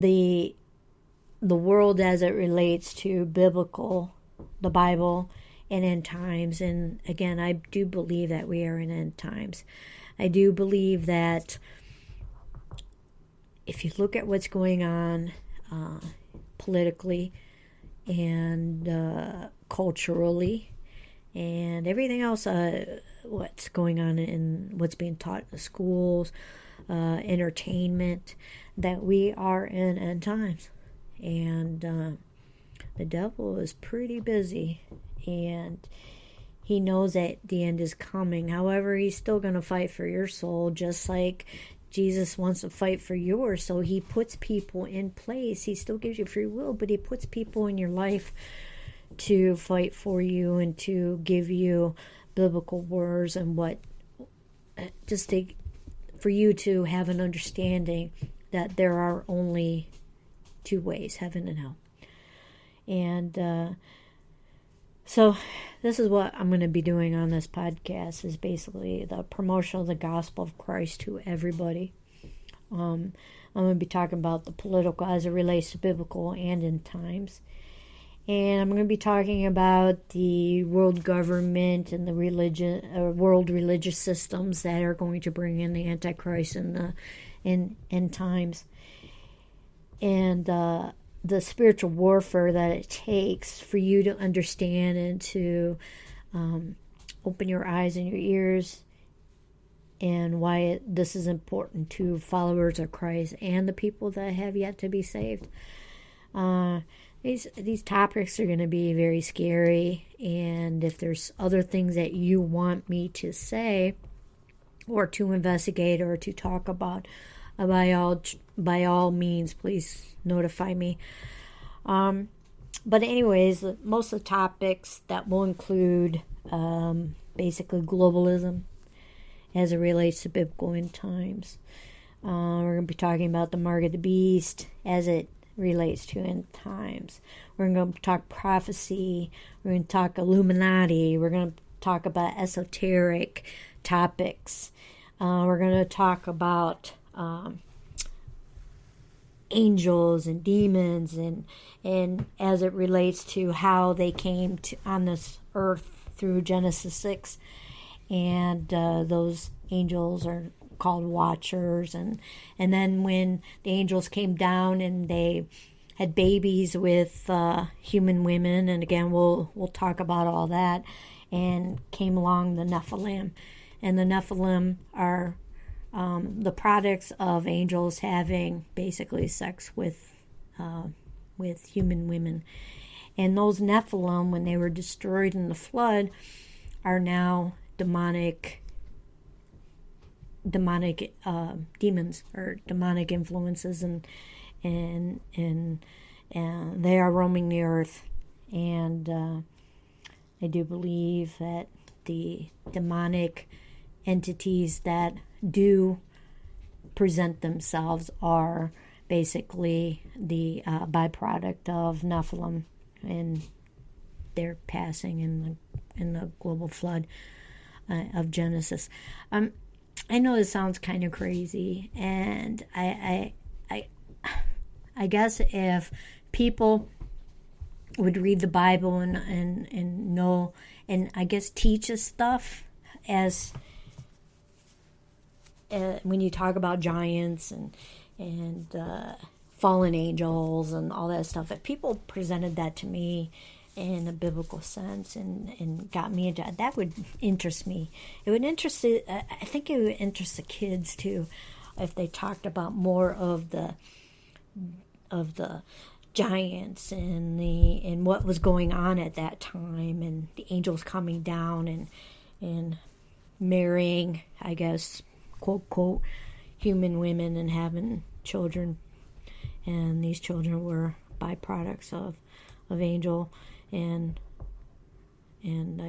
the world as it relates to the Bible, and end times. And again, I do believe that we are in end times. I do believe that if you look at what's going on politically and culturally and everything else, what's going on in what's being taught in the schools, entertainment, that we are in end times. And the devil is pretty busy, and he knows that the end is coming. However, he's still going to fight for your soul, just like Jesus wants to fight for yours. So he puts people in place. He still gives you free will, but he puts people in your life to fight for you and to give you biblical words and for you to have an understanding that there are only two ways, heaven and hell. And so this is what I'm going to be doing on this podcast, is basically the promotion of the gospel of Christ to everybody. I'm going to be talking about the political as it relates to biblical and end times. And I'm going to be talking about the world government and the world religious systems that are going to bring in the Antichrist in end times. And the spiritual warfare that it takes for you to understand and to open your eyes and your ears, and why this is important to followers of Christ and the people that have yet to be saved. These topics are going to be very scary, and if there's other things that you want me to say or to investigate or to talk about, by all means, please notify me. But anyways, most of the topics that will include basically globalism as it relates to biblical end times. We're going to be talking about the mark of the beast as it relates to end times. We're going to talk prophecy. We're going to talk Illuminati. We're going to talk about esoteric topics. We're going to talk about angels and demons, and as it relates to how they came on this earth through Genesis 6. And those angels are called watchers, and then when the angels came down and they had babies with human women, and again we'll talk about all that, and came along the Nephilim. And the Nephilim are the products of angels having basically sex with human women. And those Nephilim, when they were destroyed in the flood, are now demonic demons or demonic influences, and they are roaming the earth. And I do believe that the demonic entities that do present themselves are basically the byproduct of Nephilim and their passing in the global flood of Genesis. I know this sounds kind of crazy, and I guess if people would read the Bible and know, and I guess teach us stuff as when you talk about giants and fallen angels and all that stuff, if people presented that to me in a biblical sense and got me into that would interest me. It would interest I think it would interest the kids too, if they talked about more of the giants and what was going on at that time, and the angels coming down and marrying, I guess, quote quote, human women and having children, and these children were byproducts of angel and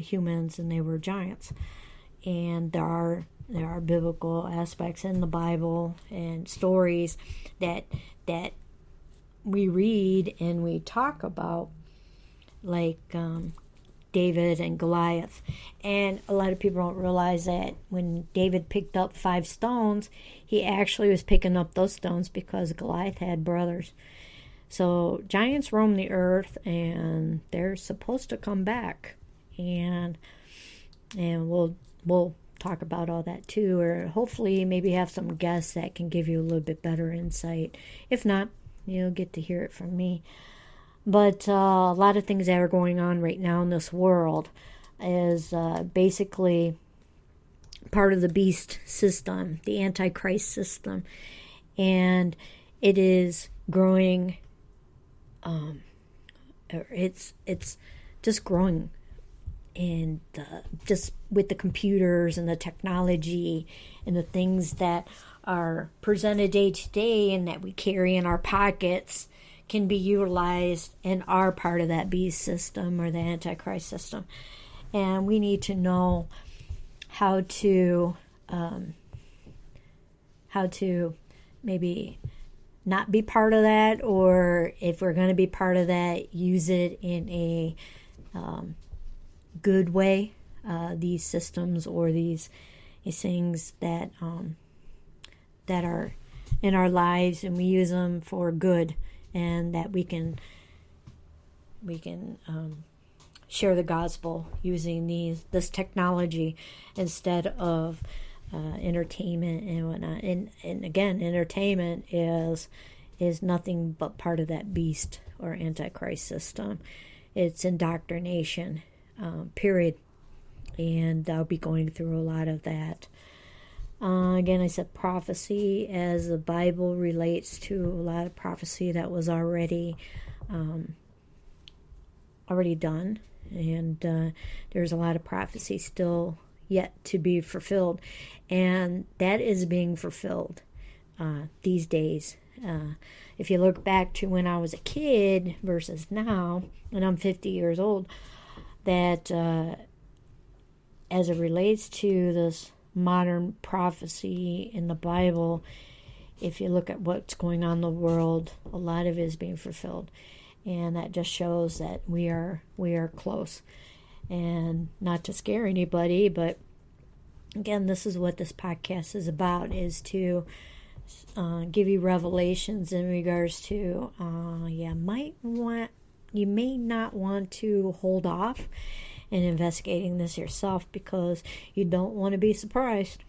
humans, and they were giants. And there are biblical aspects in the Bible and stories that we read and we talk about, like David and Goliath. And a lot of people don't realize that when David picked up 5 stones, he actually was picking up those stones because Goliath had brothers. So giants roam the earth, and they're supposed to come back. And we'll talk about all that too, or hopefully maybe have some guests that can give you a little bit better insight. If not, you'll get to hear it from me. But a lot of things that are going on right now in this world is basically part of the beast system, the Antichrist system. And it is growing, it's just growing. And just with the computers and the technology and the things that are presented day to day and that we carry in our pockets can be utilized and are part of that beast system or the Antichrist system. And we need to know how to maybe not be part of that, or if we're going to be part of that, use it in a good way. These systems or these things that are in our lives, and we use them for good, and that we can share the gospel using this technology instead of entertainment and whatnot. And again, entertainment is nothing but part of that beast or Antichrist system. It's indoctrination, period. And I'll be going through a lot of that. Again, I said prophecy, as the Bible relates to a lot of prophecy that was already done, and there's a lot of prophecy still yet to be fulfilled, and that is being fulfilled these days. If you look back to when I was a kid versus now, and I'm 50 years old, that as it relates to this modern prophecy in the Bible, if you look at what's going on in the world, a lot of it is being fulfilled, and that just shows that we are close. And not to scare anybody, but again, this is what this podcast is about: is to give you revelations in regards to you may not want to hold off in investigating this yourself, because you don't want to be surprised.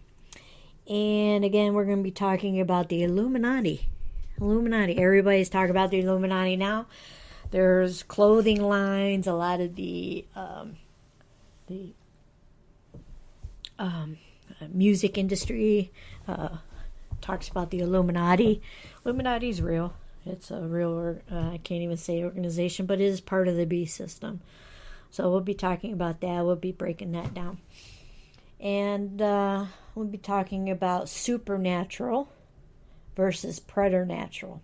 And again, we're going to be talking about the Illuminati. Everybody's talking about the Illuminati now. There's clothing lines, a lot of the music industry talks about the Illuminati. Illuminati's real. It's a real, I can't even say organization, but it is part of the beast system. So we'll be talking about that. We'll be breaking that down. And we'll be talking about supernatural versus preternatural.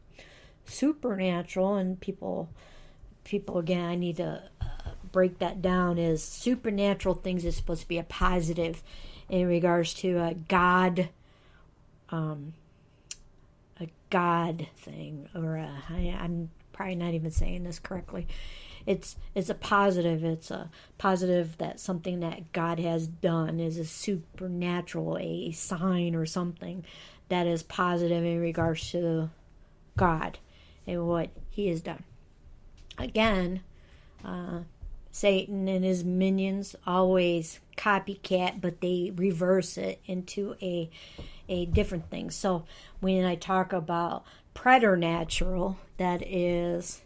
Supernatural, and people again, I need to break that down, is supernatural things is supposed to be a positive in regards to a God thing, or I'm probably not even saying this correctly. It's a positive. It's a positive that something that God has done is a supernatural, a sign or something that is positive in regards to God and what He has done. Again, Satan and his minions always copycat, but they reverse it into a different thing. So when I talk about preternatural, that is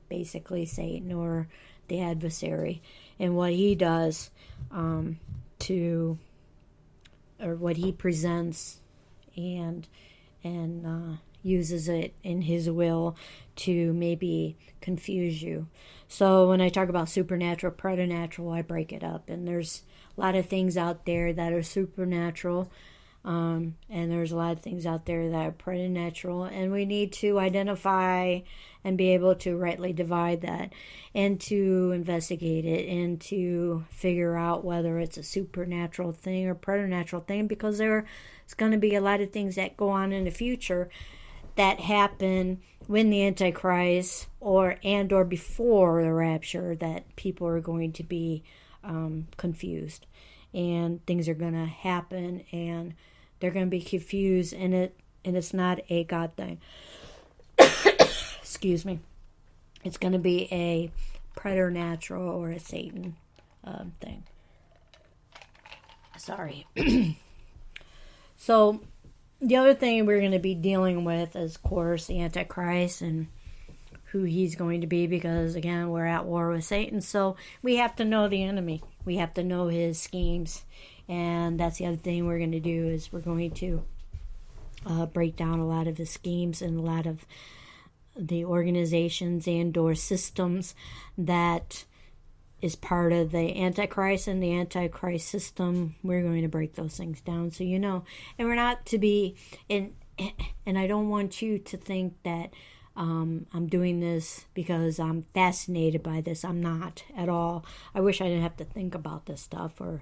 basically Satan or the adversary, and what he does or what he presents and uses it in his will to maybe confuse you. So when I talk about supernatural, preternatural, I break it up, and there's a lot of things out there that are supernatural, and there's a lot of things out there that are preternatural, and we need to identify and be able to rightly divide that, and to investigate it, and to figure out whether it's a supernatural thing or preternatural thing, because there's going to be a lot of things that go on in the future that happen when the Antichrist or before the rapture, that people are going to be confused, and things are going to happen, and they're going to be confused, and it's not a God thing. Excuse me. It's going to be a preternatural or a Satan thing. Sorry. So the other thing we're going to be dealing with is, of course, the Antichrist and who he's going to be, because, again, we're at war with Satan. So we have to know the enemy. We have to know his schemes. And that's the other thing we're going to do, is we're going to break down a lot of his schemes and a lot of the organizations and or systems that is part of the Antichrist and the Antichrist system. We're going to break those things down, so you know. And we're not to be, and I don't want you to think that I'm doing this because I'm fascinated by this. I'm not at all. I wish I didn't have to think about this stuff or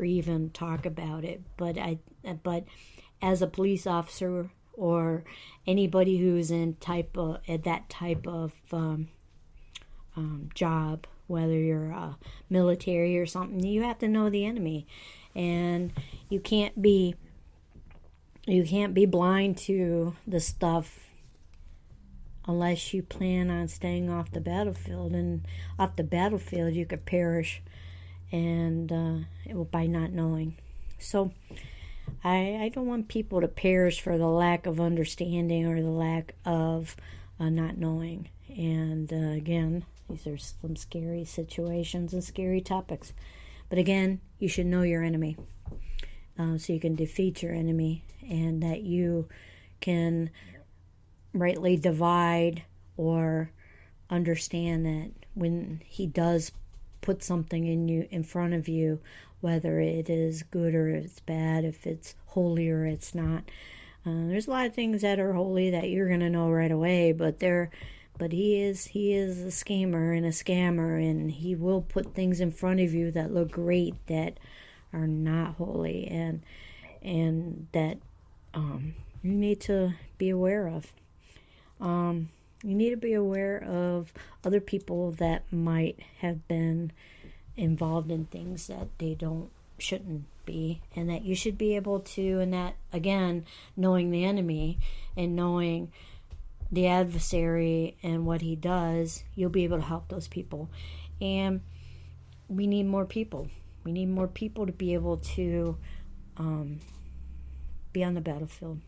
even talk about it. But as a police officer or anybody who's in that type of job, whether you're military or something, you have to know the enemy, and you can't be blind to the stuff unless you plan on staying off the battlefield. And off the battlefield, you could perish, and by not knowing. So I don't want people to perish for the lack of understanding or the lack of not knowing. And again, these are some scary situations and scary topics. But again, you should know your enemy, so you can defeat your enemy, and that you can rightly divide or understand that when he does put something in front of you, whether it is good or it's bad, if it's holy or it's not. There's a lot of things that are holy that you're going to know right away, but he is a schemer and a scammer, and he will put things in front of you that look great that are not holy, and that you need to be aware of. You need to be aware of other people that might have been involved in things that they shouldn't be, and that you should be able to, and that, again, knowing the enemy and knowing the adversary and what he does, you'll be able to help those people. And we need more people. We need more people to be able to be on the battlefield.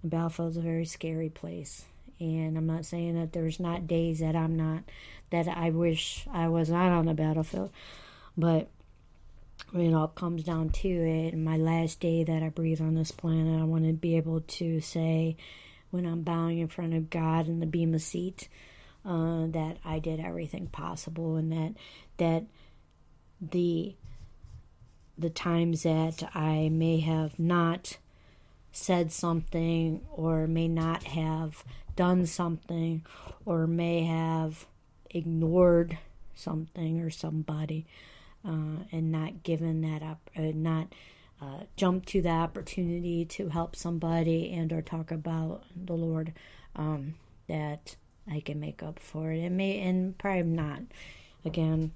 The battlefield is a very scary place. And I'm not saying that there's not days that I wish I was not on the battlefield. But when it all comes down to it, my last day that I breathe on this planet, I want to be able to say, when I'm bowing in front of God in the bema seat, that I did everything possible, and that the times that I may have not said something, or may not have done something, or may have ignored something or somebody, and not given that up, not jump to the opportunity to help somebody and or talk about the Lord, that I can make up for it. And probably not. Again,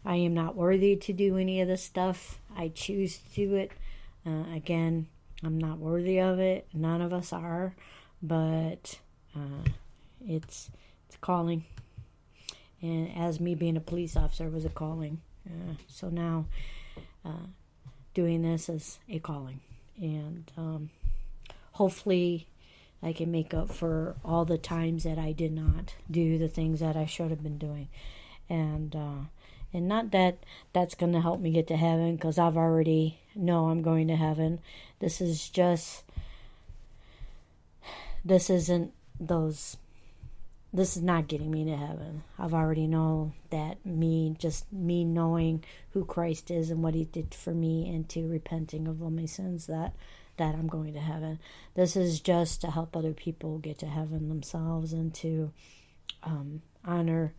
I am not worthy to do any of this stuff. I choose to do it. Again, I'm not worthy of it. None of us are, but it's a calling. And as me being a police officer was a calling, so now doing this is a calling, and hopefully I can make up for all the times that I did not do the things that I should have been doing, and not that that's going to help me get to heaven, because I've already know I'm going to heaven. This is not getting me to heaven. I've already know that me knowing who Christ is and what he did for me, and to repenting of all my sins, that I'm going to heaven. This is just to help other people get to heaven themselves, and to honor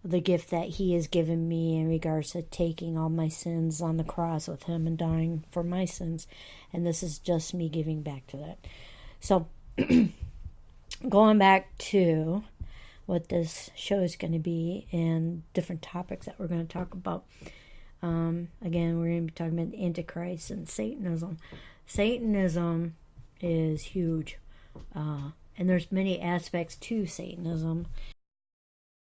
the gift that he has given me in regards to taking all my sins on the cross with him and dying for my sins. And this is just me giving back to that. So going back to what this show is going to be and different topics that we're going to talk about. Again, we're going to be talking about the Antichrist and Satanism. Satanism is huge. And there's many aspects to Satanism.